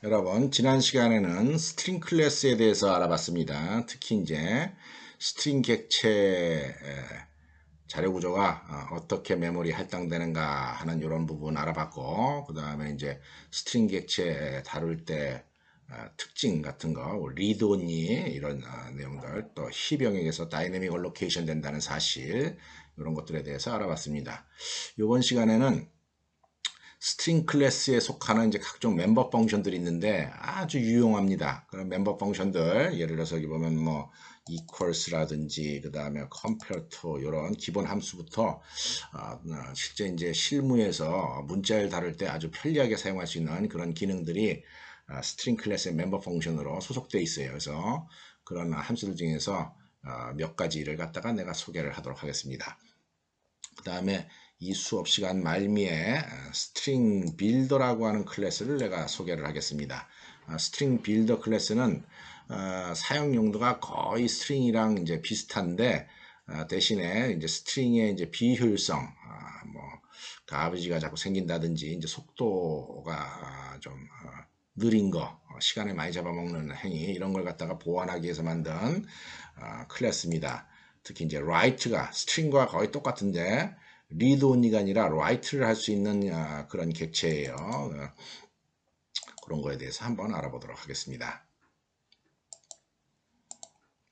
여러분, 지난 시간에는 스트링 클래스에 대해서 알아봤습니다. 특히 이제 스트링 객체 자료 구조가 어떻게 메모리 할당되는가 하는 이런 부분 알아봤고, 그 다음에 이제 스트링 객체 다룰 때 특징 같은 거, 리드 온리 이런 내용들, 또 힙영역에서 다이내믹 얼로케이션 된다는 사실, 이런 것들에 대해서 알아봤습니다. 이번 시간에는 스트링 클래스에 속하는 이제 각종 멤버 펑션들이 있는데 아주 유용합니다. 그런 멤버 펑션들 예를 들어서 여기 보면 뭐 equals라든지 그 다음에 compare to 이런 기본 함수부터 실제 이제 실무에서 문자를 다룰 때 아주 편리하게 사용할 수 있는 그런 기능들이 스트링 클래스의 멤버 펑션으로 소속되어 있어요. 그래서 그런 함수들 중에서 몇 가지를 갖다가 내가 소개를 하도록 하겠습니다. 그 다음에 이 수업 시간 말미에 스트링 빌더라고 하는 클래스를 내가 소개를 하겠습니다. 스트링 빌더 클래스는 사용 용도가 거의 스트링이랑 이제 비슷한데 대신에 이제 스트링의 이제 비효율성, 뭐 가부지가 자꾸 생긴다든지 이제 속도가 좀 느린 거, 시간을 많이 잡아먹는 행위 이런 걸 갖다가 보완하기 위해서 만든 클래스입니다. 특히 이제 write가 스트링과 거의 똑같은데 read only가 아니라 write를 할 수 있는 그런 객체예요. 그런 거에 대해서 한번 알아보도록 하겠습니다.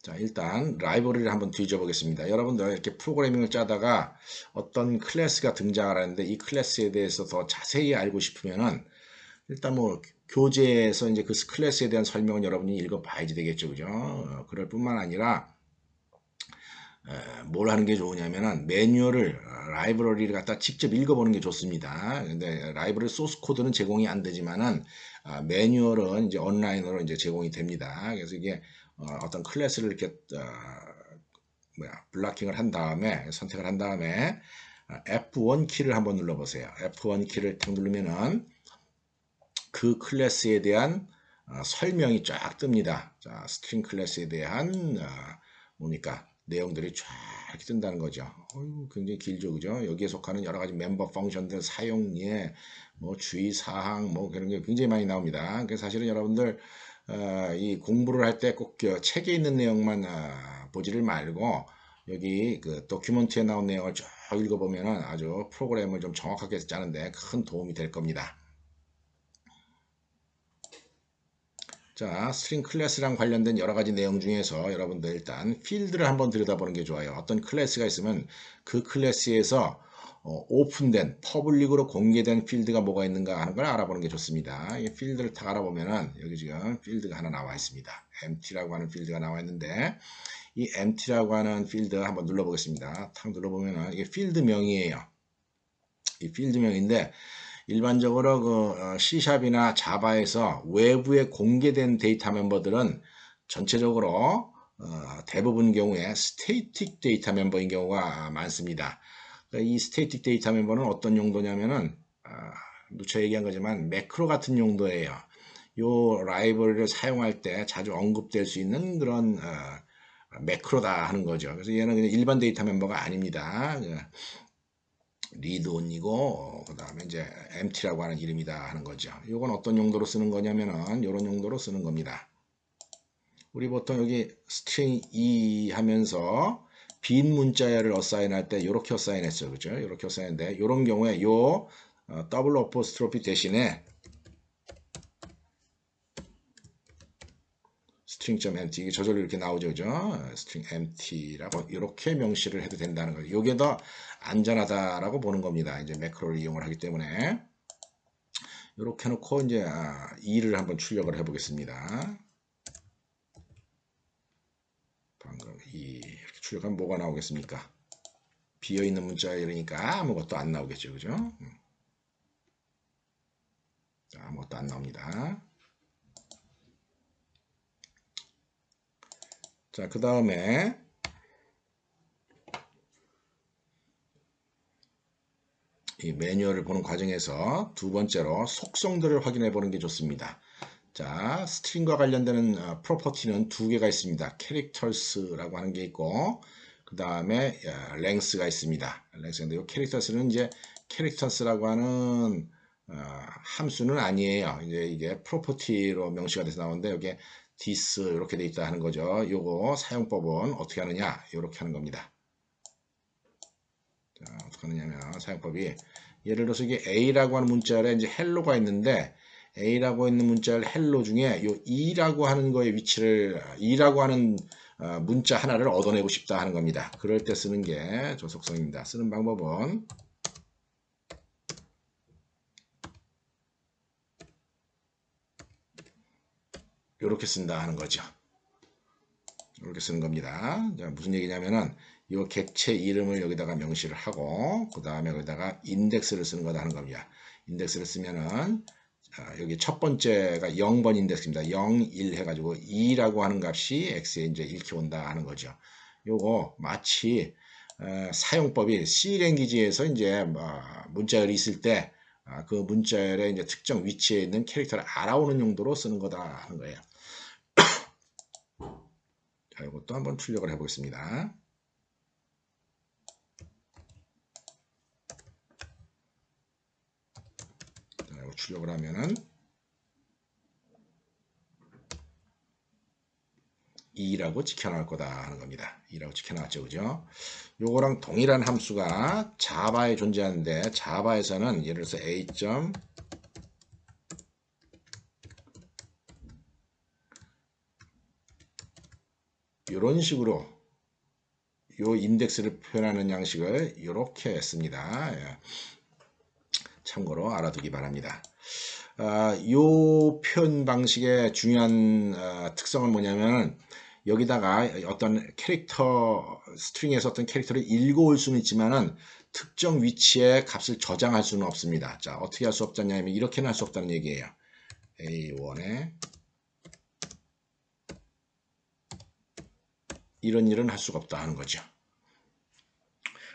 자, 일단 라이브러리를 한번 뒤져보겠습니다. 여러분들 이렇게 프로그래밍을 짜다가 어떤 클래스가 등장을 하는데 이 클래스에 대해서 더 자세히 알고 싶으면은 일단 뭐 교재에서 이제 그 클래스에 대한 설명은 여러분이 읽어봐야지 되겠죠, 그죠? 그럴 뿐만 아니라 뭘 하는 게 좋으냐면은 매뉴얼을 라이브러리를 갖다 직접 읽어보는 게 좋습니다. 근데 라이브러리 소스 코드는 제공이 안 되지만은 매뉴얼은 이제 온라인으로 이제 제공이 됩니다. 그래서 이게 어떤 클래스를 이렇게 블락킹을 한 다음에 선택을 한 다음에 F1 키를 한번 눌러보세요. F1 키를 탁 누르면은 그 클래스에 대한 설명이 쫙 뜹니다. 자, 스트링 클래스에 대한 뭡니까? 내용들이 쫙 이렇게 뜬다는 거죠. 굉장히 길죠, 그죠? 여기에 속하는 여러 가지 멤버 펑션들 사용예, 뭐 주의사항, 뭐 그런 게 굉장히 많이 나옵니다. 그래서 사실은 여러분들 이 공부를 할 때 꼭 책에 있는 내용만 보지를 말고 여기 그 도큐멘트에 나온 내용을 쭉 읽어보면은 아주 프로그램을 좀 정확하게 짜는데 큰 도움이 될 겁니다. 자, 스트링 클래스랑 관련된 여러 가지 내용 중에서 여러분들 일단 필드를 한번 들여다보는 게 좋아요. 어떤 클래스가 있으면 그 클래스에서 오픈된 퍼블릭으로 공개된 필드가 뭐가 있는가 하는 걸 알아보는 게 좋습니다. 이 필드를 딱 알아보면은 여기 지금 필드가 하나 나와 있습니다. empty라고 하는 필드가 나와 있는데 이 empty라고 하는 필드 한번 눌러보겠습니다. 탁 눌러보면은 이게 필드명이에요. 이 필드명인데 일반적으로 그 C샵이나 자바에서 외부에 공개된 데이터 멤버들은 전체적으로 대부분 경우에 스태틱 데이터 멤버인 경우가 많습니다. 그러니까 이 스태틱 데이터 멤버는 어떤 용도냐면은 누차 얘기한 거지만 매크로 같은 용도예요. 요 라이브러리를 사용할 때 자주 언급될 수 있는 그런 매크로다 하는 거죠. 그래서 얘는 그냥 일반 데이터 멤버가 아닙니다. 리드 온이고 그 다음에 이제 empty라고 하는 이름이다 하는 거죠. 이건 어떤 용도로 쓰는 거냐면은 이런 용도로 쓰는 겁니다. 우리 보통 여기 string e 하면서 빈 문자열을 어사인할 때 이렇게 어사인했죠, 그죠? 이렇게 어사인인데 이런 경우에 요 더블 어포스트로피 대신에 string.empty 이게 저절로 이렇게 나오죠, 그죠? string empty라고 이렇게 명시를 해도 된다는 거죠. 이게 더 안전하다라고 보는 겁니다. 이제 매크로를 이용을 하기 때문에. 이렇게 해놓고 이제 2를 한번 출력을 해보겠습니다. 방금 2 이렇게 출력하면 뭐가 나오겠습니까? 비어있는 문자열이니까 아무것도 안 나오겠죠, 그죠? 자, 아무것도 안 나옵니다. 자, 그 다음에 이 매뉴얼을 보는 과정에서 두 번째로 속성들을 확인해 보는 게 좋습니다. 자, 스트링과 관련되는 프로퍼티는 두 개가 있습니다. 캐릭터스라고 하는 게 있고 그 다음에 랭스가 있습니다. 랭스인데 이 캐릭터스는 이제 캐릭터스라고 하는 함수는 아니에요. 이제 이게 프로퍼티로 명시가 돼서 나오는데 여기에 this 이렇게 돼 있다 하는 거죠. 요거 사용법은 어떻게 하느냐? 이렇게 하는 겁니다. 자, 어떻게 하느냐면 사용법이 예를 들어서 이게 A라고 하는 문자열에 이제 헬로가 있는데 A라고 있는 문자열 헬로 중에 요 E라고 하는 거의 위치를 E라고 하는 문자 하나를 얻어내고 싶다 하는 겁니다. 그럴 때 쓰는 게 조속성입니다. 쓰는 방법은 이렇게 쓴다 하는 거죠. 이렇게 쓰는 겁니다. 자, 무슨 얘기냐면은 이 객체 이름을 여기다가 명시를 하고 그 다음에 여기다가 인덱스를 쓰는 거다 하는 겁니다. 인덱스를 쓰면은 여기 첫 번째가 0번 인덱스입니다. 0, 1 해가지고 2라고 하는 값이 x에 이제 이렇게 온다 하는 거죠. 요거 마치 사용법이 C 랭귀지에서 이제 문자열이 있을 때 그 문자열의 이제 특정 위치에 있는 캐릭터를 알아오는 용도로 쓰는 거다 하는 거예요. 자, 이것도 한번 출력을 해보겠습니다. 자, 이거 출력을 하면은 2라고 찍혀나올 거다 하는 겁니다. 2라고 찍혀나왔죠, 그죠? 요거랑 동일한 함수가 자바에 존재하는데 자바에서는 예를 들어서 a. 이런 식으로 요 인덱스를 표현하는 양식을 이렇게 씁니다. 예. 참고로 알아두기 바랍니다. 요 표현 방식의 중요한 특성은 뭐냐면 여기다가 어떤 캐릭터 스트링에서 어떤 캐릭터를 읽어올 수는 있지만은 특정 위치에 값을 저장할 수는 없습니다. 자, 어떻게 할 수 없다냐면 이렇게는 할 수 없다는 얘기예요. A1에 이런 일은 할 수가 없다 하는 거죠.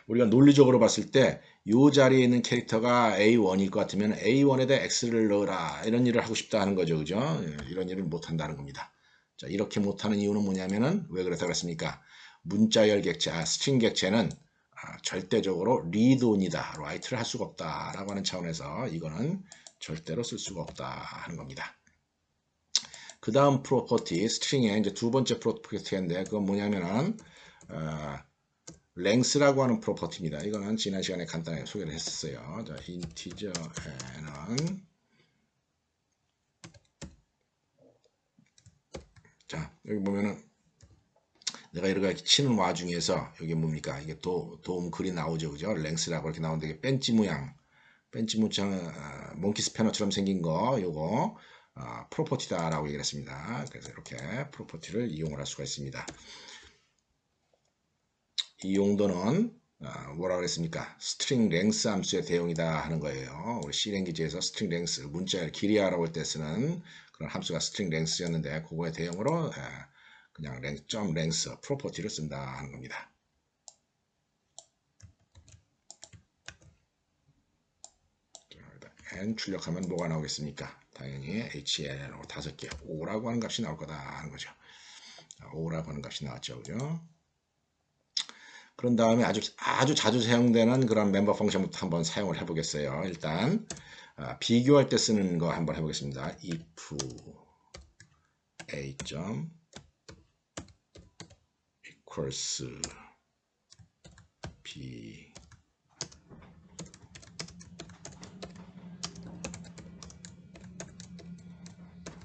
우리가 논리적으로 봤을 때 이 자리에 있는 캐릭터가 A1일 것 같으면 A1에다 X를 넣어라 이런 일을 하고 싶다 하는 거죠. 그죠? 이런 일을 못 한다는 겁니다. 자, 이렇게 못하는 이유는 뭐냐면은 왜 그렇다고 했습니까? 문자열 객체, 스트링 객체는 절대적으로 read only다, write를 할 수가 없다라고 하는 차원에서 이거는 절대로 쓸 수가 없다 하는 겁니다. 그 다음 프로퍼티, 스트링의 이제 두 번째 프로퍼티인데 그건 뭐냐면은 length라고 하는 프로퍼티입니다. 이거는 지난 시간에 간단하게 소개를 했었어요. 자, integer에는 자, 여기 보면은 내가 이렇게 치는 와중에서 여기 뭡니까? 이게 도움 글이 나오죠. 그죠? length라고 이렇게 나오는데 이게 벤치 모양, 몽키 스패너처럼 생긴 거 요거 프로퍼티다라고 얘기를 했습니다. 그래서 이렇게 프로퍼티를 이용을 할 수가 있습니다. 이 용도는 뭐라고 그랬습니까? 스트링 랭스 함수의 대용이다 하는 거예요. 우리 C 랭귀지에서 스트링 랭스, 문자의 길이 알아볼 때 쓰는 그런 함수가 스트링 랭스였는데 그거의 대용으로 그냥 랭스 프로퍼티를 쓴다 하는 겁니다. n 출력하면 뭐가 나오겠습니까? 당연히 HL로 5개, 5라고 하는 값이 나올 거다 하는 거죠. 5라고 하는 값이 나왔죠. 그죠? 그런 다음에 아주 자주 사용되는 그런 멤버 펑션부터 한번 사용을 해보겠어요. 일단 비교할 때 쓰는 거 한번 해보겠습니다. if a. equals b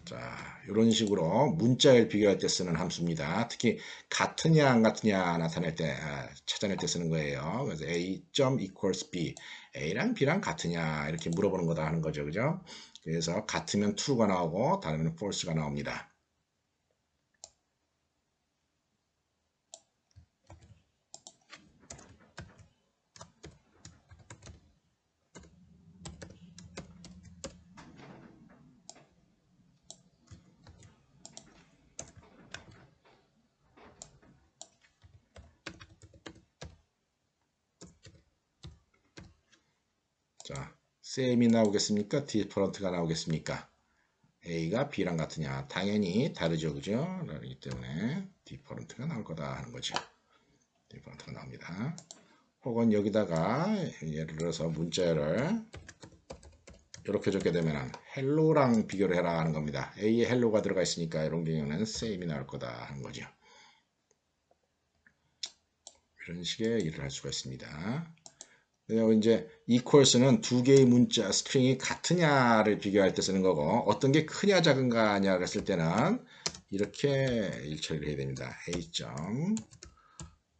자, 이런 식으로 문자열 비교할 때 쓰는 함수입니다. 특히 같으냐 안 같으냐 나타낼 때 찾아낼 때 쓰는 거예요. 그래서 a. equals b a랑 b랑 같으냐 이렇게 물어보는 거다 하는 거죠. 그죠? 그래서 같으면 true가 나오고 다르면 false가 나옵니다. 자, same이 나오겠습니까? different가 나오겠습니까? A가 B랑 같으냐? 당연히 다르죠, 그죠? 그렇기 때문에 different가 나올 거다 하는 거죠. different가 나옵니다. 혹은 여기다가 예를 들어서 문자열을 이렇게 적게 되면은 헬로랑 비교를 해라 하는 겁니다. A에 헬로가 들어가 있으니까 이런 경우는 same이 나올 거다 하는 거죠. 이런 식의 일을 할 수가 있습니다. 그리고 이제 equals는 두 개의 문자 스트링이 같으냐를 비교할 때 쓰는 거고, 어떤 게 크냐 작은가냐 그랬을 때는 이렇게 일 처리를 해야 됩니다. a.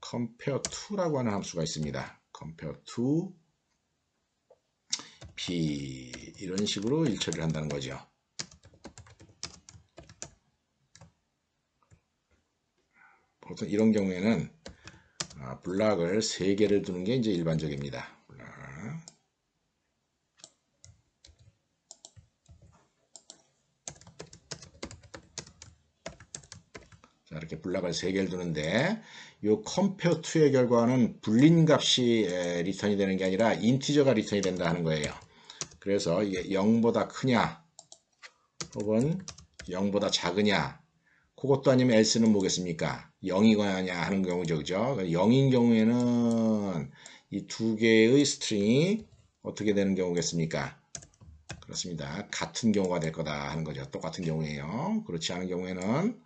compare to라고 하는 함수가 있습니다. compare to b 이런 식으로 일 처리를 한다는 거죠. 보통 이런 경우에는 블락을 3개를 두는 게 이제 일반적입니다. 자, 이렇게 블락을 3개를 두는데 이 compare to의 결과는 불린 값이 리턴이 되는 게 아니라 인티저가 리턴이 된다 하는 거예요. 그래서 이게 0보다 크냐 혹은 0보다 작으냐, 그것도 아니면 else는 뭐겠습니까? 0이거냐 하는 경우죠. 그죠? 0인 경우에는 이 두 개의 스트링이 어떻게 되는 경우겠습니까? 그렇습니다. 같은 경우가 될 거다 하는 거죠. 똑같은 경우에요. 그렇지 않은 경우에는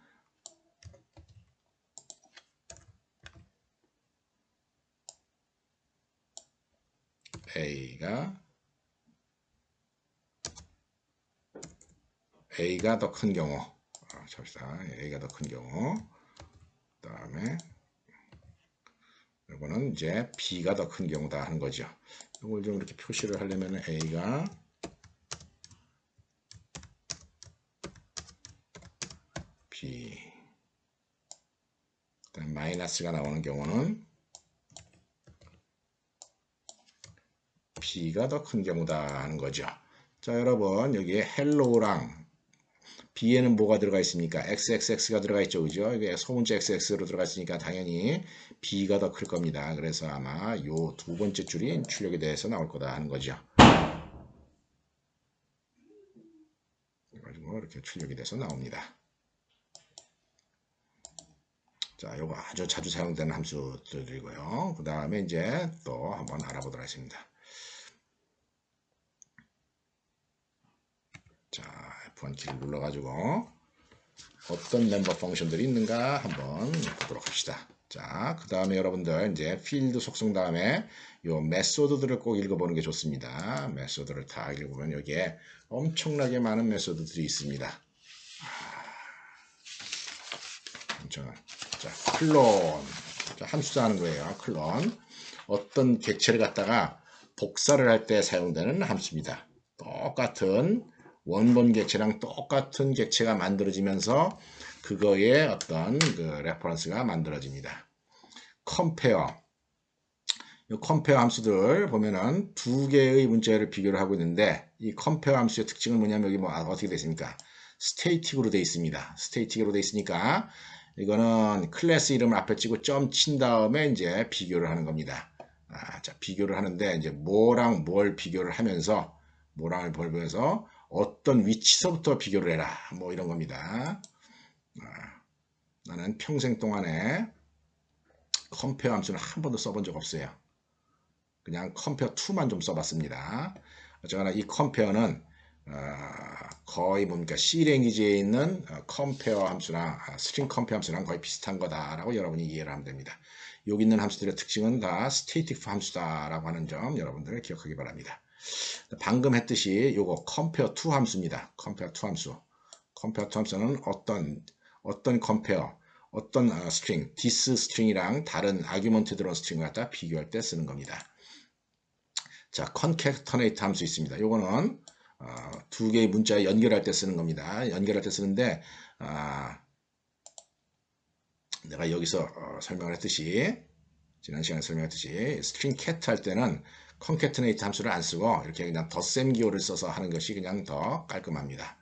A가 더 큰 경우, 잡시다. A가 더 큰 경우, 그 다음에 이거는 이제 B가 더 큰 경우다 하는 거죠. 이걸 좀 이렇게 표시를 하려면 A가 B, 그다음 마이너스가 나오는 경우는 B가 더 큰 경우다 하는 거죠. 자, 여러분 여기에 hello랑 B에는 뭐가 들어가 있습니까? XXX가 들어가 있죠. 그죠? 이게 소문자 XX로 들어가 있으니까 당연히 B가 더 클 겁니다. 그래서 아마 요 두 번째 줄이 출력에 대해서 나올 거다 하는 거죠. 그래가지고 이렇게 출력이 돼서 나옵니다. 자, 요거 아주 자주 사용되는 함수들이고요. 그 다음에 이제 또 한번 알아보도록 하겠습니다. 자, F1 키를 눌러가지고 어떤 멤버 펑션들이 있는가 한번 보도록 합시다. 자, 그 다음에 여러분들 이제 필드 속성 다음에 요 메소드들을 꼭 읽어보는 게 좋습니다. 메소드를 다 읽어보면 여기에 엄청나게 많은 메소드들이 있습니다. 자, 클론. 자, 함수자 하는 거예요. 클론. 어떤 객체를 갖다가 복사를 할 때 사용되는 함수입니다. 똑같은 원본 객체랑 똑같은 객체가 만들어지면서 그거에 어떤 그 레퍼런스가 만들어집니다. compare. 이 compare 함수들 보면은 두 개의 문자를 비교를 하고 있는데 이 compare 함수의 특징은 뭐냐면 여기 뭐 어떻게 되어 있습니까? 스테이틱으로 되어 있습니다. 스테이틱으로 되어 있으니까 이거는 클래스 이름을 앞에 찍고 점 친 다음에 이제 비교를 하는 겁니다. 자, 비교를 하는데 이제 뭐랑 뭘 비교를 하면서 뭐랑 뭘 보면서 어떤 위치서부터 비교를 해라. 뭐 이런 겁니다. 나는 평생 동안에 컴페어 함수는 한 번도 써본 적 없어요. 그냥 컴페어 2만 좀 써봤습니다. 어쨌거나 이 컴페어는 거의 뭡니까 C 랭귀지에 있는 컴페어 함수나 스트링 컴페어 함수랑 거의 비슷한 거다라고 여러분이 이해를 하면 됩니다. 여기 있는 함수들의 특징은 다 스테이틱 함수다라고 하는 점 여러분들 기억하기 바랍니다. 방금 했듯이 요거 compare to 함수입니다. compare to 함수. compare to 함수는 어떤 compare, 어떤 string, this string이랑 다른 아규먼트 들어온 스트링을 갖다 비교할 때 쓰는 겁니다. 자, concatenate 함수 있습니다. 요거는 두 개의 문자 연결할 때 쓰는 겁니다. 연결할 때 쓰는데 내가 여기서 설명을 했듯이 지난 시간에 설명했듯이 string cat 할 때는 concatenate 함수를 안 쓰고 이렇게 그냥 덧셈 기호를 써서 하는 것이 그냥 더 깔끔합니다.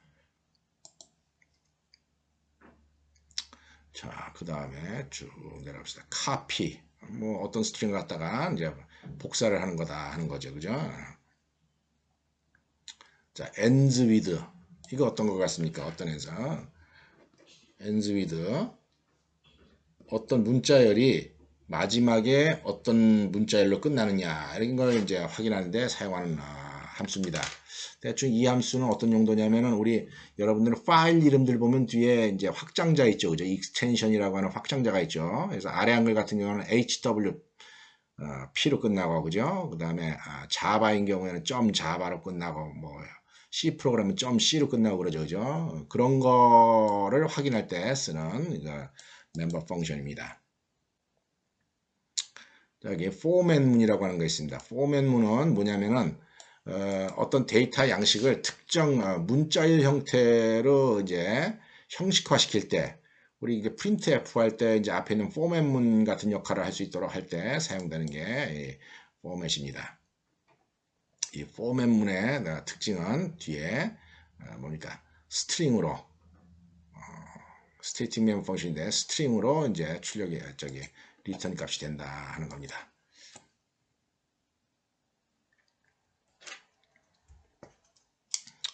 자, 그 다음에 쭉 내려갑시다. copy. 뭐 어떤 스트링을 갖다가 이제 복사를 하는 거다 하는 거죠. 그죠? 자, ends with. 이거 어떤 것 같습니까? 어떤 ends? ends with. 어떤 문자열이 마지막에 어떤 문자열로 끝나느냐 이런 걸 이제 확인하는데 사용하는 함수입니다. 대충 이 함수는 어떤 용도냐면은 우리 여러분들은 파일 이름들 보면 뒤에 이제 확장자 있죠. 그죠? 익스텐션이라고 하는 확장자가 있죠. 그래서 아래 한글 같은 경우는 HW P로 끝나고 그죠? 그다음에 자바인 경우에는 .자바로 끝나고 뭐 C 프로그램은 .C로 끝나고 그러죠. 그죠? 그런 거를 확인할 때 쓰는 멤버 펑션입니다. 여기 포맷문이라고 하는 거 있습니다. 포맷문은 뭐냐면은 어떤 데이터 양식을 특정 문자일 형태로 이제 형식화 시킬 때 우리 이게 printf 할 때 이제 앞에 있는 포맷문 같은 역할을 할 수 있도록 할 때 사용되는 게 포맷입니다. 이 포맷문의 특징은 뒤에 뭡니까? 스트링으로 스테이팅 멤버 펑션인데 스트링으로 이제 출력이 리턴 값이 된다 하는 겁니다.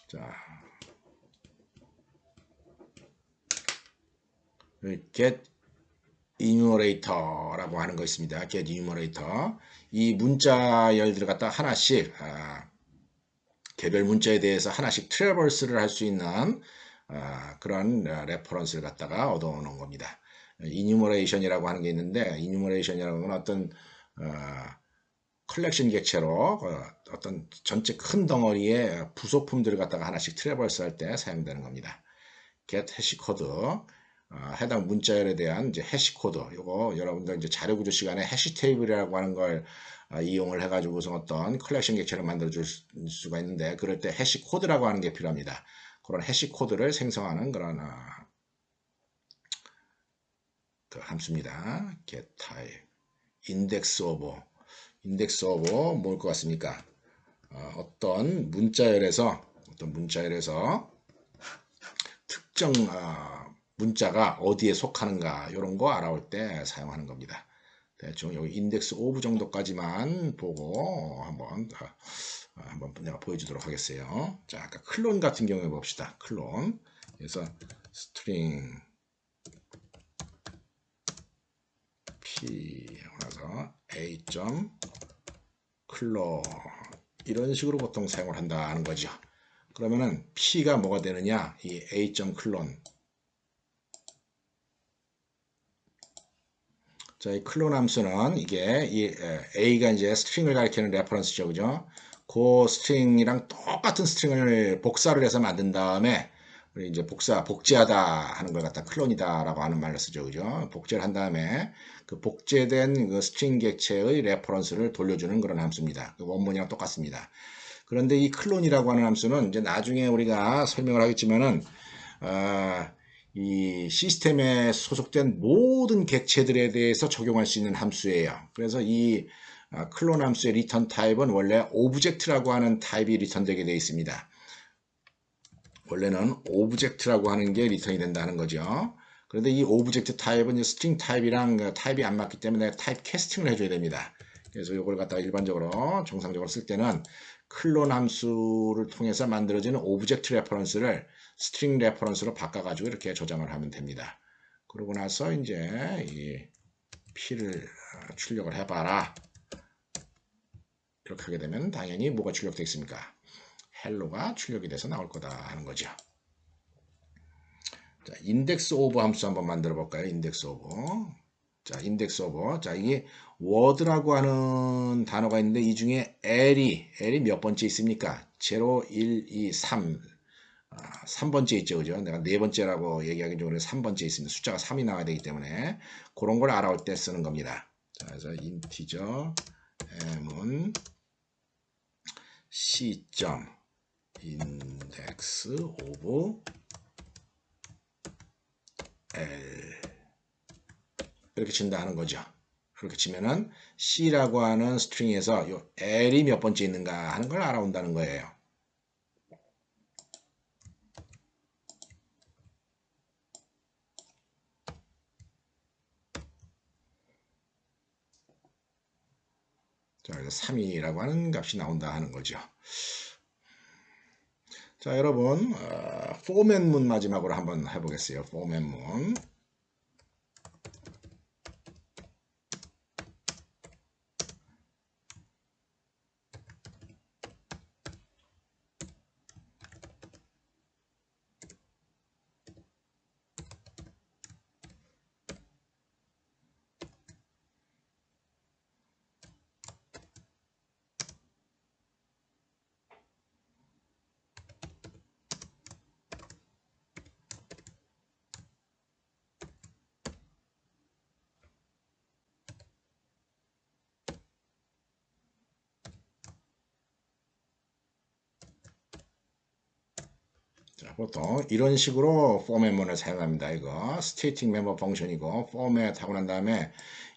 자, get enumerator라고 하는 거 있습니다. get enumerator. 이 문자열들을 갖다 하나씩 개별 문자에 대해서 하나씩 트래버스를 할 수 있는 그런 레퍼런스를 갖다가 얻어오는 겁니다. enumeration이라고 하는 게 있는데 enumeration이라는 건 어떤 컬렉션 객체로 어떤 전체 큰 덩어리의 부속품들을 갖다가 하나씩 트래버스 할 때 사용되는 겁니다. get 해시 코드 해당 문자열에 대한 이제 해시 코드 요거 여러분들 이제 자료 구조 시간에 해시 테이블이라고 하는 걸 이용을 해가지고서 어떤 컬렉션 객체를 만들어 줄 수가 있는데 그럴 때 해시 코드라고 하는 게 필요합니다. 그런 해시 코드를 생성하는 그런 그 함수입니다. get type index of 뭘 것 같습니까? 어떤 문자열에서 특정 문자가 어디에 속하는가 이런 거 알아올 때 사용하는 겁니다. 대충 여기 인덱스 오브 정도까지만 보고 한번 내가 보여주도록 하겠어요. 자, 아까 클론 같은 경우에 봅시다. 클론. 그래서 스트링 p 나서 a 클론 이런 식으로 보통 사용을 한다는 거죠. 그러면은 p가 뭐가 되느냐? 이 a 클론. 자, 이 클론 함수는 이게 이 a가 이제 스트링을 가리키는 레퍼런스죠, 그죠? 그 스트링이랑 똑같은 스트링을 복사를 해서 만든 다음에 우리 이제 복제하다 하는 걸 갖다 클론이다라고 하는 말을 쓰죠, 그죠? 복제를 한 다음에 그 복제된 그 스트링 객체의 레퍼런스를 돌려주는 그런 함수입니다. 그 원문이랑 똑같습니다. 그런데 이 클론이라고 하는 함수는 이제 나중에 우리가 설명을 하겠지만은 이 시스템에 소속된 모든 객체들에 대해서 적용할 수 있는 함수예요. 그래서 이 클론 함수의 리턴 타입은 원래 오브젝트라고 하는 타입이 리턴되게 되어 있습니다. 원래는 오브젝트라고 하는 게 리턴이 된다는 거죠. 그런데 이 오브젝트 타입은 스트링 타입이랑 타입이 안 맞기 때문에 타입 캐스팅을 해줘야 됩니다. 그래서 이걸 갖다가 일반적으로 정상적으로 쓸 때는 클론 함수를 통해서 만들어지는 오브젝트 레퍼런스를 스트링 레퍼런스로 바꿔가지고 이렇게 저장을 하면 됩니다. 그러고 나서 이제 이 P를 출력을 해봐라. 이렇게 하게 되면 당연히 뭐가 출력되겠습니까? 헬로가 출력이 돼서 나올 거다 하는 거죠. 자, 인덱스 오브 함수 한번 만들어 볼까요? 인덱스 오브. 자, 인덱스 오브. 자, 이게 워드라고 하는 단어가 있는데 이 중에 L이 몇 번째 있습니까? 0, 1, 2, 3. 3번째 있죠, 그죠? 내가 네 번째라고 얘기하기 전에 3번째 있습니다. 숫자가 3이 나와야 되기 때문에 그런 걸 알아올 때 쓰는 겁니다. 자, 그래서 인티저 m은 c index of l 이렇게 친다 하는 거죠. 그렇게 치면은 c라고 하는 스트링에서 요 l이 몇 번째 있는가 하는 걸 알아온다는 거예요. 자, 그래서 3이라고 하는 값이 나온다 하는 거죠. 자, 여러분, 포맷문 마지막으로 한번 해보겠어요. 포맷문. 보통 이런 식으로 포맷문을 사용합니다. 이거 스테이틱 멤버 펑션이고 포맷 하고 난 다음에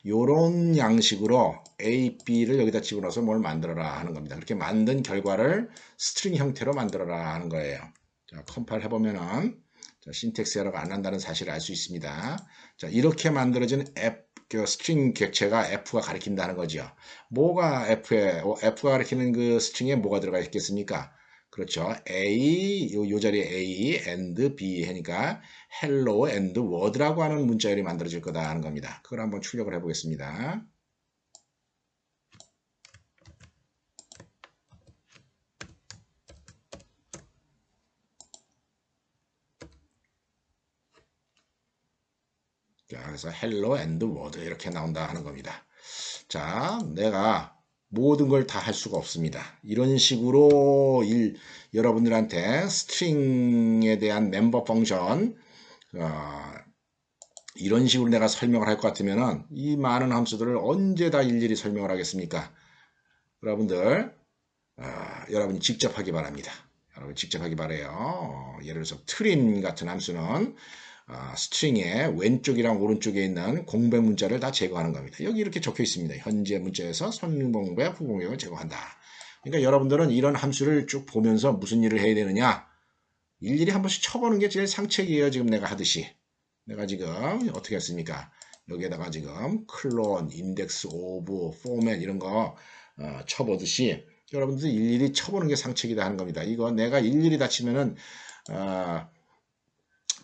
요런 양식으로 A, B를 여기다 집어넣어서 뭘 만들어라 하는 겁니다. 그렇게 만든 결과를 스트링 형태로 만들어라 하는 거예요. 자, 컴파일 해보면은 신텍스 에러가 안 난다는 사실을 알 수 있습니다. 자, 이렇게 만들어진 그 스트링 객체가 F가 가리킨다는 거죠. 뭐가 F가 가리키는 그 스트링에 뭐가 들어가 있겠습니까? 그렇죠. A, 요 자리에 A, and B 하니까 hello and word라고 하는 문자열이 만들어질 거다 하는 겁니다. 그걸 한번 출력을 해보겠습니다. 자, 그래서 hello and word 이렇게 나온다 하는 겁니다. 자, 내가 모든 걸 다 할 수가 없습니다. 이런 식으로 여러분들한테 스트링에 대한 멤버 펑션 이런 식으로 내가 설명을 할 것 같으면 이 많은 함수들을 언제 다 일일이 설명을 하겠습니까? 여러분들 여러분이 직접 하기 바랍니다. 여러분 직접 하기 바래요. 예를 들어서 트림 같은 함수는 스트링의 왼쪽이랑 오른쪽에 있는 공백 문자를 다 제거하는 겁니다. 여기 이렇게 적혀 있습니다. 현재 문자에서 선공백, 후공백을 제거한다. 그러니까 여러분들은 이런 함수를 쭉 보면서 무슨 일을 해야 되느냐? 일일이 한 번씩 쳐보는 게 제일 상책이에요. 지금 내가 하듯이. 내가 지금 어떻게 했습니까? 여기에다가 지금 클론, 인덱스 오브, 포맷 이런 거 쳐보듯이 여러분들이 일일이 쳐보는 게 상책이다 하는 겁니다. 이거 내가 일일이 다 치면은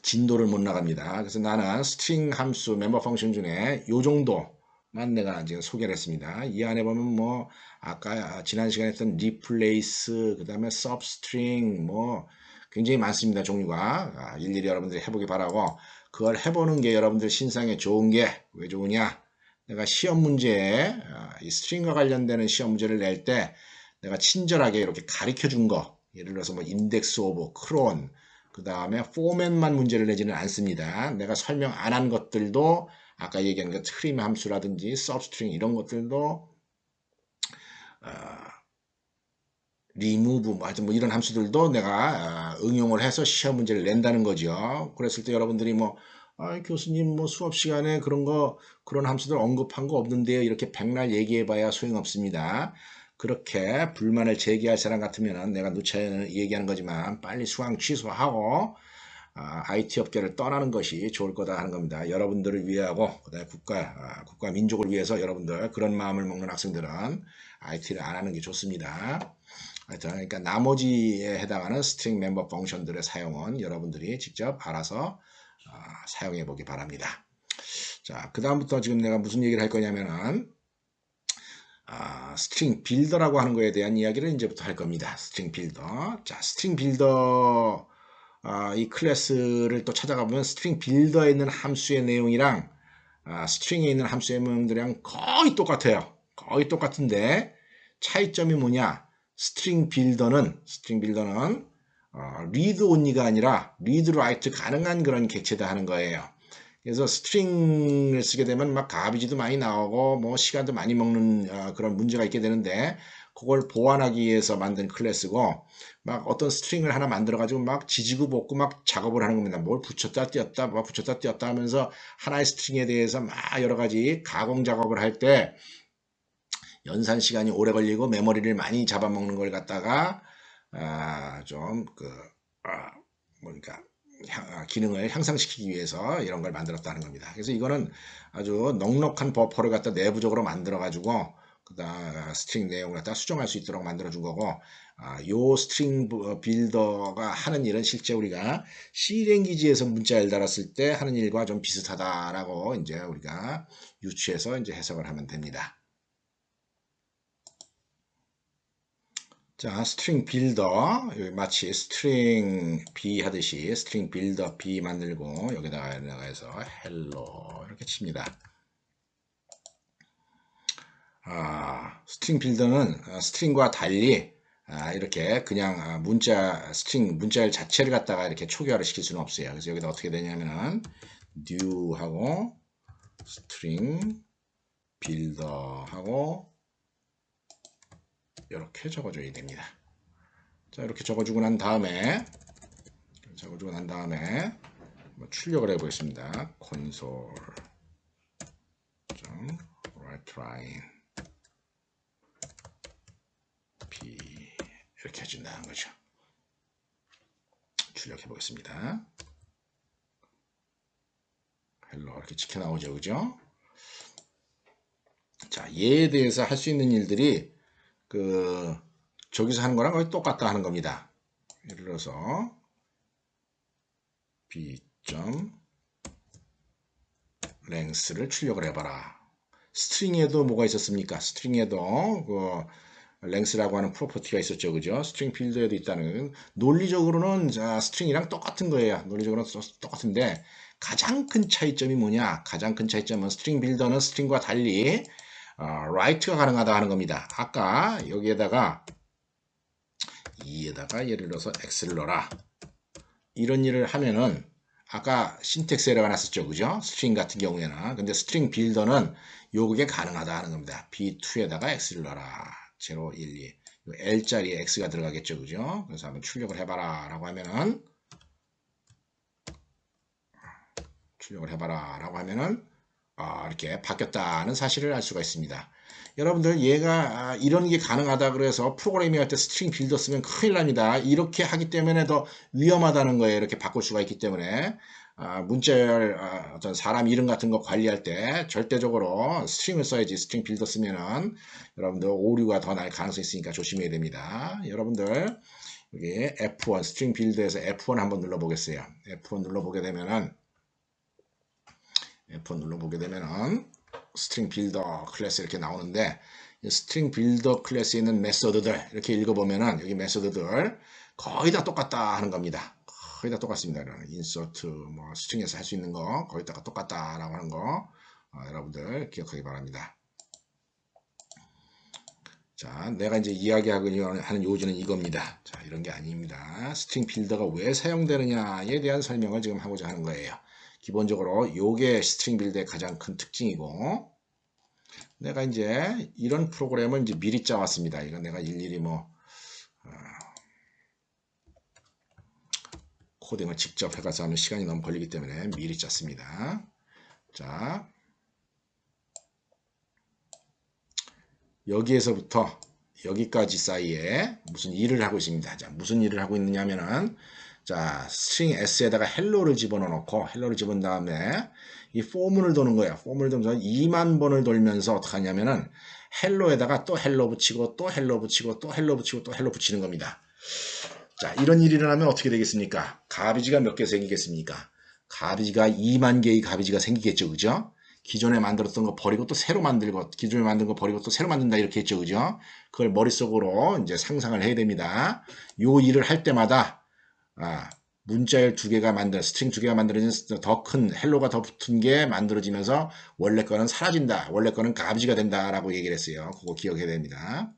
진도를 못 나갑니다. 그래서 나는 스트링 함수 멤버 펑션 중에 요 정도만 내가 지금 소개를 했습니다. 이 안에 보면 뭐 아까 지난 시간에 했던 replace 그 다음에 substring 뭐 굉장히 많습니다. 종류가 일일이 여러분들이 해보기 바라고 그걸 해보는 게 여러분들 신상에 좋은 게 왜 좋으냐? 내가 시험 문제에 이 스트링과 관련되는 시험 문제를 낼 때 내가 친절하게 이렇게 가르쳐 준 거 예를 들어서 뭐 인덱스 오브 크론 그 다음에 포맷만 문제를 내지는 않습니다. 내가 설명 안 한 것들도 아까 얘기한 그 트림 함수라든지 서브스트링 이런 것들도 리무브 뭐 하여튼 뭐 이런 함수들도 내가 응용을 해서 시험 문제를 낸다는 거죠. 그랬을 때 여러분들이 뭐 교수님 뭐 수업 시간에 그런 함수들 언급한 거 없는데요. 이렇게 백날 얘기해 봐야 소용없습니다. 그렇게 불만을 제기할 사람 같으면 내가 누차 얘기하는 거지만 빨리 수강 취소하고 IT 업계를 떠나는 것이 좋을 거다 하는 겁니다. 여러분들을 위하고 그다음에 국가 민족을 위해서 여러분들 그런 마음을 먹는 학생들은 IT를 안 하는 게 좋습니다. 하여튼 그러니까 나머지에 해당하는 스트링 멤버 펑션들의 사용은 여러분들이 직접 알아서 사용해 보기 바랍니다. 자, 그 다음부터 지금 내가 무슨 얘기를 할 거냐면은 스트링 빌더라고 하는 거에 대한 이야기를 이제부터 할 겁니다. 스트링 빌더. 자, 스트링 빌더 이 클래스를 또 찾아가 보면 스트링 빌더에 있는 함수의 내용이랑 스트링에 있는 함수의 내용들이랑 거의 똑같아요. 거의 똑같은데 차이점이 뭐냐? 스트링 빌더는 리드 온리가 아니라 리드 라이트 가능한 그런 객체다 하는 거예요. 그래서 스트링을 쓰게 되면 막 가비지도 많이 나오고 뭐 시간도 많이 먹는 그런 문제가 있게 되는데 그걸 보완하기 위해서 만든 클래스고 막 어떤 스트링을 하나 만들어 가지고 막 지지고 볶고 막 작업을 하는 겁니다. 뭘 붙였다 띄었다 막 붙였다 띄었다 하면서 하나의 스트링에 대해서 막 여러 가지 가공 작업을 할 때 연산 시간이 오래 걸리고 메모리를 많이 잡아먹는 걸 갖다가 뭐니까 기능을 향상시키기 위해서 이런 걸 만들었다는 겁니다. 그래서 이거는 아주 넉넉한 버퍼를 갖다 내부적으로 만들어 가지고 그다음 스트링 내용을 갖다 수정할 수 있도록 만들어 준 거고 요 스트링 빌더가 하는 일은 실제 우리가 C랭귀지에서 문자를 달았을 때 하는 일과 좀 비슷하다라고 이제 우리가 유추해서 이제 해석을 하면 됩니다. 자, 스트링 빌더 마치 스트링 B 하듯이 스트링 빌더 B 만들고 여기다가 해서 hello 이렇게 칩니다. 스트링 빌더는 스트링과 달리 이렇게 그냥 스트링 문자열 자체를 갖다가 이렇게 초기화를 시킬 수는 없어요. 그래서 여기다 어떻게 되냐면은 new 하고 스트링 빌더 하고 이렇게 적어줘야 됩니다. 자, 이렇게 적어주고 난 다음에 적어주고 난 다음에 출력을 해보겠습니다. console writeLine b 이렇게 해준다는 거죠. 출력해 보겠습니다. 헬로 이렇게 찍혀 나오죠, 그죠? 자, 얘에 대해서 할 수 있는 일들이 저기서 하는 거랑 거의 똑같다 하는 겁니다. 예를 들어서 b.length를 출력을 해봐라. 스트링에도 뭐가 있었습니까? 스트링에도 length라고 하는 프로퍼티가 있었죠, 그죠? 스트링 필드에도 있다는. 논리적으로는 스트링이랑 똑같은 거예요. 논리적으로는 똑같은데 가장 큰 차이점이 뭐냐? 가장 큰 차이점은 스트링 빌더는 스트링과 달리 write가 가능하다 하는 겁니다. 아까 여기에다가 예를 들어서 x를 넣어라. 이런 일을 하면은 아까 신텍스 에러가 났었죠, 그죠? 스트링 같은 경우에는. 근데 스트링 빌더는 요게 가능하다 하는 겁니다. b2에다가 x를 넣어라. 0, 1, 2. L자리에 X가 들어가겠죠, 그죠? 그래서 한번 출력을 해봐라 라고 하면은 이렇게 바뀌었다는 사실을 알 수가 있습니다. 여러분들 얘가 이런 게 가능하다 그래서 프로그래밍 할 때 스트링 빌더 쓰면 큰일 납니다. 이렇게 하기 때문에 더 위험하다는 거예요. 이렇게 바꿀 수가 있기 때문에 문자열 어떤 사람 이름 같은 거 관리할 때 절대적으로 스트링을 써야지. 스트링 빌더 쓰면은 여러분들 오류가 더 날 가능성이 있으니까 조심해야 됩니다. 여러분들 여기 F1 스트링 빌드에서 F1 한번 눌러보겠어요. F1 눌러보게 되면은 스트링 빌더 클래스 이렇게 나오는데 스트링 빌더 클래스에 있는 메소드들 이렇게 읽어보면은 여기 메소드들 거의 다 똑같다 하는 겁니다. 거의 다 똑같습니다. 인서트 스트링에서 할 수 있는 거 거의 다 똑같다라고 하는 거 여러분들 기억하기 바랍니다. 자, 내가 이제 이야기하고 하는 요지는 이겁니다. 자, 이런 게 아닙니다. 스트링 빌더가 왜 사용되느냐에 대한 설명을 지금 하고자 하는 거예요. 기본적으로 요게 스트링 빌드의 가장 큰 특징이고, 내가 이제 이런 프로그램을 이제 미리 짜왔습니다. 이건 내가 일일이 코딩을 직접 해가서 하면 시간이 너무 걸리기 때문에 미리 짰습니다. 자, 여기에서부터 여기까지 사이에 무슨 일을 하고 있습니다. 자, 무슨 일을 하고 있느냐면은 자, 스트링 s에다가 헬로를 집어넣고 헬로를 집어넣은 다음에 이 포문을 도는 거예요. 포문을 돌면서 2만 번을 돌면서 어떻게 하냐면은 헬로에다가 또 헬로 붙이고 또 헬로 붙이고 또 헬로 붙이고 또 헬로 붙이는 겁니다. 자, 이런 일이 일어나면 어떻게 되겠습니까? 가비지가 몇 개 생기겠습니까? 가비지가 2만 개의 가비지가 생기겠죠, 그죠? 기존에 만들었던 거 버리고 또 새로 만들고, 기존에 만든 거 버리고 또 새로 만든다 이렇게 했죠, 그죠? 그걸 머릿속으로 이제 상상을 해야 됩니다. 요 일을 할 때마다 문자열 두 개가 스트링 두 개가 만들어진 더 큰 헬로가 더 붙은 게 만들어지면서 원래 거는 사라진다. 원래 거는 가비지가 된다라고 얘기를 했어요. 그거 기억해야 됩니다.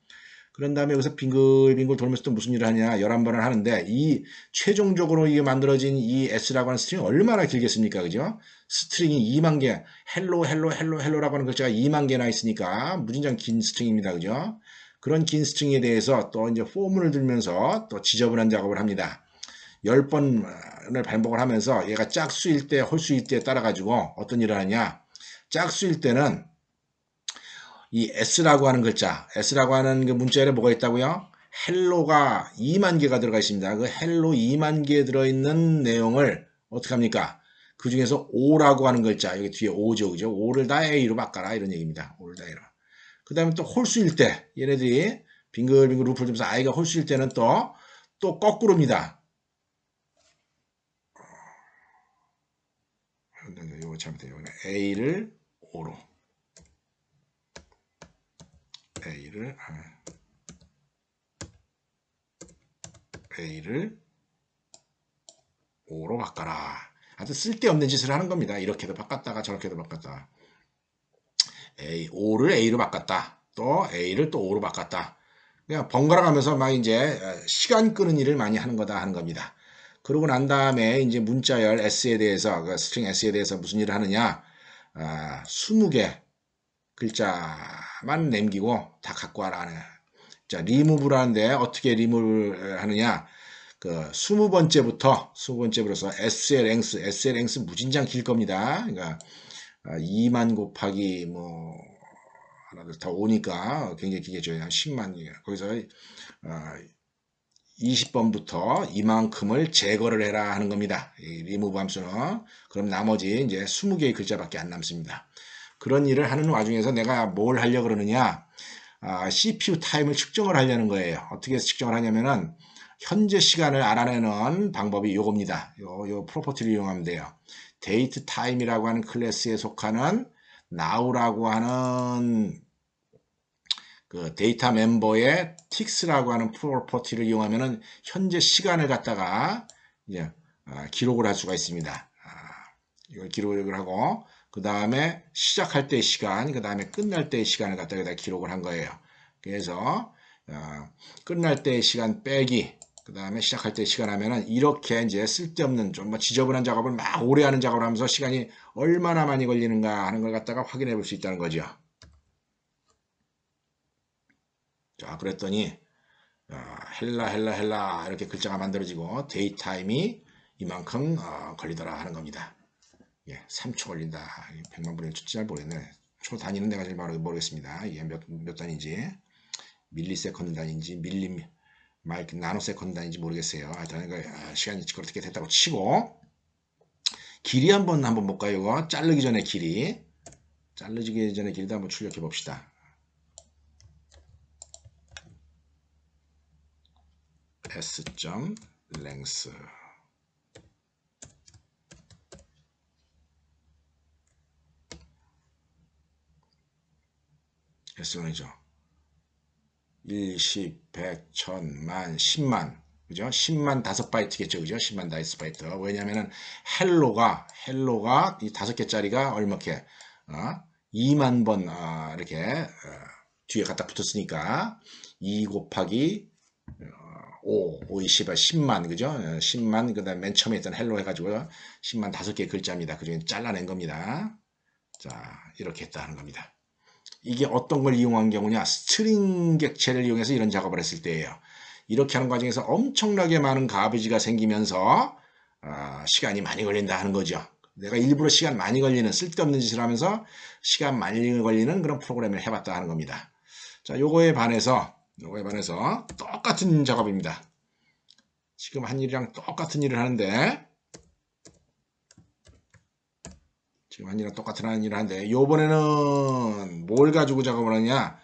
그런 다음에 여기서 빙글빙글 돌면서 또 무슨 일을 하냐? 11번을 하는데 이 최종적으로 이게 만들어진 이 S라고 하는 스트링이 얼마나 길겠습니까? 그죠? 스트링이 2만 개, 헬로라고 하는 글자가 2만 개나 있으니까 무진장 긴 스트링입니다. 그죠? 그런 긴 스트링에 대해서 또 이제 포문을 들면서 또 지저분한 작업을 합니다. 10번을 반복을 하면서 얘가 짝수일 때, 홀수일 때에 따라 가지고 어떤 일을 하냐? 짝수일 때는 이 S라고 하는 글자, S라고 하는 그 문자열에 뭐가 있다고요? 헬로가 2만 개가 들어가 있습니다. 그 헬로 2만 개 들어있는 내용을 어떻게 합니까? 그 중에서 O라고 하는 글자, 여기 뒤에 O죠, 그죠? O를 다 A로 바꿔라 이런 얘기입니다. O를 다 A로. 그 다음에 또 홀수일 때, 얘네들이 빙글빙글 루프를 주면서 I가 홀수일 때는 또 거꾸로입니다. 이거 잘못해요. A를 O로. A를 O로 바꿔라. 아주 쓸데없는 짓을 하는 겁니다. 이렇게도 바꿨다가 저렇게도 바꿨다. O를 A로 바꿨다. 또 A를 또 O로 바꿨다. 그냥 번갈아 가면서 막 이제 시간 끄는 일을 많이 하는 거다 하는 겁니다. 그러고 난 다음에 이제 문자열 S에 대해서, 그 스트링 S에 대해서 무슨 일을 하느냐. 20개 글자만 남기고 다 갖고 와라. 자, 리무브를 하는데 어떻게 리무브를 하느냐. 그 20번째부터 SL랭스 무진장 길 겁니다. 그러니까 2만 곱하기 뭐 하나 더 오니까 굉장히 길겠죠. 한 10만. 거기서 20번부터 이만큼을 제거를 해라 하는 겁니다. 이 리무브 함수는. 그럼 나머지 이제 20개의 글자밖에 안 남습니다. 그런 일을 하는 와중에서 내가 뭘 하려고 그러느냐? CPU 타임을 측정을 하려는 거예요. 어떻게 해서 측정을 하냐면은 현재 시간을 알아내는 방법이 요겁니다. 요 프로퍼티를 이용하면 돼요. 데이트 타임이라고 하는 클래스에 속하는 now라고 하는 그 데이터 멤버의 틱스라고 하는 프로퍼티를 이용하면은 현재 시간을 갖다가 이제 기록을 할 수가 있습니다. 이걸 기록을 하고 그 다음에 시작할 때의 시간, 그 다음에 끝날 때의 시간을 갖다가 기록을 한 거예요. 그래서 끝날 때의 시간 빼기, 그 다음에 시작할 때의 시간 하면은 이렇게 이제 쓸데없는 좀 뭐 지저분한 작업을 막 오래 하는 작업을 하면서 시간이 얼마나 많이 걸리는가 하는 걸 갖다가 확인해 볼 수 있다는 거죠. 자, 그랬더니 헬라 이렇게 글자가 만들어지고 데이 타임이 이만큼 걸리더라 하는 겁니다. 예, 3초 걸린다. 100만 분의 1초 잘 모르겠네. 초 단위는 내가 잘 모르겠습니다. 이게 몇 단위인지 밀리세컨드 단위인지 나노세컨드 단위인지 모르겠어요. 하여튼 시간이 그렇게 됐다고 치고 길이 한번 볼까요? 이거 자르기 전에 길이도 한번 출력해 봅시다. s.length S번이죠. 1, 10, 100, 1000만, 10만. 그죠? 10만 5바이트겠죠. 그죠? 10만 5바이트. 왜냐면은 헬로가 이 5개짜리가 얼마게 2만 번 이렇게 뒤에 갖다 붙었으니까 2 곱하기 5, 20, 10만, 그죠? 10만, 그 다음에 맨 처음에 있던 헬로 해가지고 10만 5개 글자입니다. 그 중에 잘라낸 겁니다. 자, 이렇게 했다는 겁니다. 이게 어떤 걸 이용한 경우냐? 스트링 객체를 이용해서 이런 작업을 했을 때예요. 이렇게 하는 과정에서 엄청나게 많은 가부지가 생기면서 시간이 많이 걸린다 하는 거죠. 내가 일부러 시간 많이 걸리는 쓸데없는 짓을 하면서 시간 많이 걸리는 그런 프로그램을 해봤다 하는 겁니다. 자, 요거에 반해서 똑같은 작업입니다. 지금 한 일이랑 똑같은 일을 하는데 요번에는 뭘 가지고 작업을 하냐?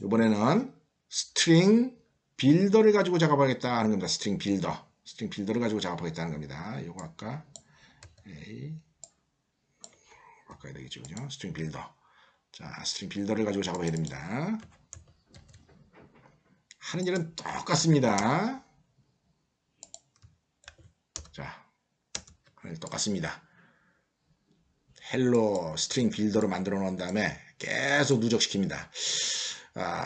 요번에는 스트링 빌더를 가지고 작업하겠다 하는 겁니다. 스트링 빌더를 가지고 작업하겠다는 겁니다. 요거 아까 바꿔야 되겠죠. 그죠? 스트링 빌더. 자, 스트링 빌더를 가지고 작업해야 됩니다. 하는 일은 똑같습니다. 자, 하는 일 똑같습니다. 헬로 스트링 빌더로 만들어 놓은 다음에 계속 누적시킵니다.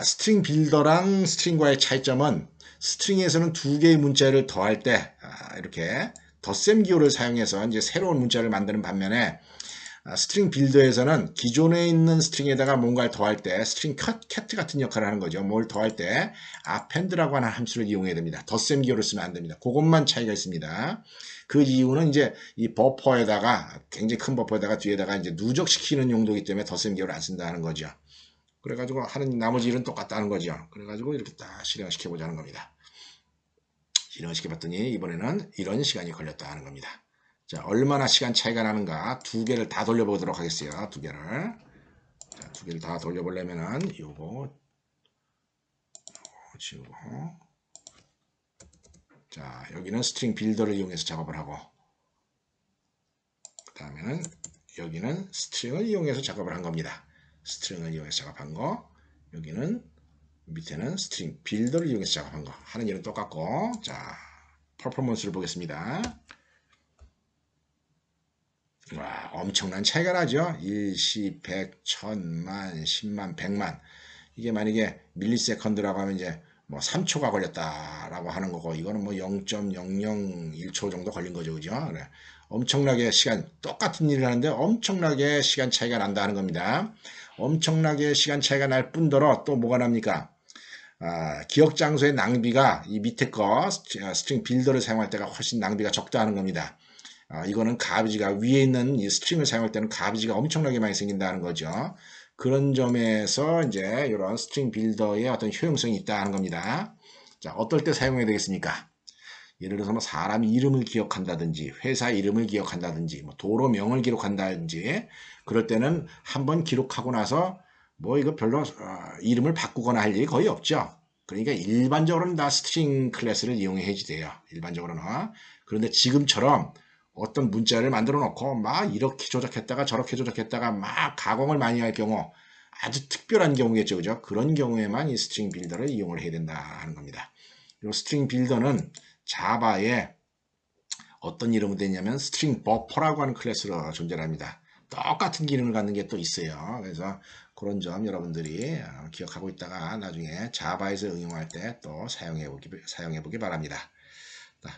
스트링 빌더랑 스트링과의 차이점은 스트링에서는 두 개의 문자를 더할 때 이렇게 덧셈 기호를 사용해서 이제 새로운 문자를 만드는 반면에 스트링 빌더에서는 기존에 있는 스트링에다가 뭔가를 더할 때 스트링 cat 같은 역할을 하는 거죠. 뭘 더할 때 append라고 하는 함수를 이용해야 됩니다. 덧셈 기호를 쓰면 안 됩니다. 그것만 차이가 있습니다. 그 이유는 이제 이 버퍼에다가 굉장히 큰 버퍼에다가 뒤에다가 이제 누적시키는 용도이기 때문에 덧셈 기호를 안 쓴다는 거죠. 그래가지고 하는 나머지 일은 똑같다는 거죠. 그래가지고 이렇게 딱 실행시켜 보자는 겁니다. 실행시켜 봤더니 이번에는 이런 시간이 걸렸다 하는 겁니다. 자, 얼마나 시간 차이가 나는가 두 개를 다 돌려보도록 하겠어요. 두 개를 다 돌려보려면은 요거 지우고 자, 여기는 스트링 빌더를 이용해서 작업을 하고 그 다음에는 여기는 스트링을 이용해서 작업을 한 겁니다. 스트링을 이용해서 작업한 거 여기는 밑에는 스트링 빌더를 이용해서 작업한 거 하는 일은 똑같고 자, 퍼포먼스를 보겠습니다. 와, 엄청난 차이가 나죠. 1, 10, 100, 1000만, 10만, 100만. 이게 만약에 밀리세컨드라고 하면 이제 뭐 3초가 걸렸다라고 하는 거고 이거는 뭐 0.001초 정도 걸린 거죠. 그죠? 그래. 엄청나게 똑같은 일을 하는데 엄청나게 시간 차이가 난다는 겁니다. 엄청나게 시간 차이가 날 뿐더러 또 뭐가 납니까? 기억 장소의 낭비가 이 밑에 거 스트링 빌더를 사용할 때가 훨씬 낭비가 적다는 겁니다. 이거는 가비지가 위에 있는 이 스트링을 사용할 때는 가비지가 엄청나게 많이 생긴다는 거죠. 그런 점에서 이제 이런 스트링 빌더의 어떤 효용성이 있다는 겁니다. 자, 어떨 때 사용해야 되겠습니까? 예를 들어서 뭐 사람 이름을 기억한다든지 회사 이름을 기억한다든지 뭐 도로명을 기록한다든지 그럴 때는 한번 기록하고 나서 뭐 이거 별로 이름을 바꾸거나 할 일이 거의 없죠. 그러니까 일반적으로는 다 스트링 클래스를 이용해야지 돼요. 일반적으로는. 그런데 지금처럼 어떤 문자를 만들어 놓고 막 이렇게 조작했다가 저렇게 조작했다가 막 가공을 많이 할 경우 아주 특별한 경우겠죠. 그죠? 그런 경우에만 이 스트링 빌더를 이용을 해야 된다는 겁니다. 이 스트링 빌더는 자바에 어떤 이름으로 되냐면 스트링 버퍼라고 하는 클래스로 존재합니다. 똑같은 기능을 갖는 게 또 있어요. 그래서 그런 점 여러분들이 기억하고 있다가 나중에 자바에서 응용할 때 또 사용해 보기 바랍니다.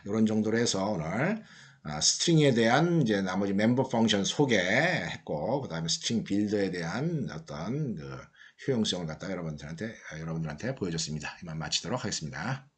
이런 정도로 해서 오늘 스트링에 대한 이제 나머지 멤버 펑션 소개했고 그 다음에 스트링 빌더에 대한 어떤 그 효용성을 갖다 여러분들한테 보여줬습니다. 이만 마치도록 하겠습니다.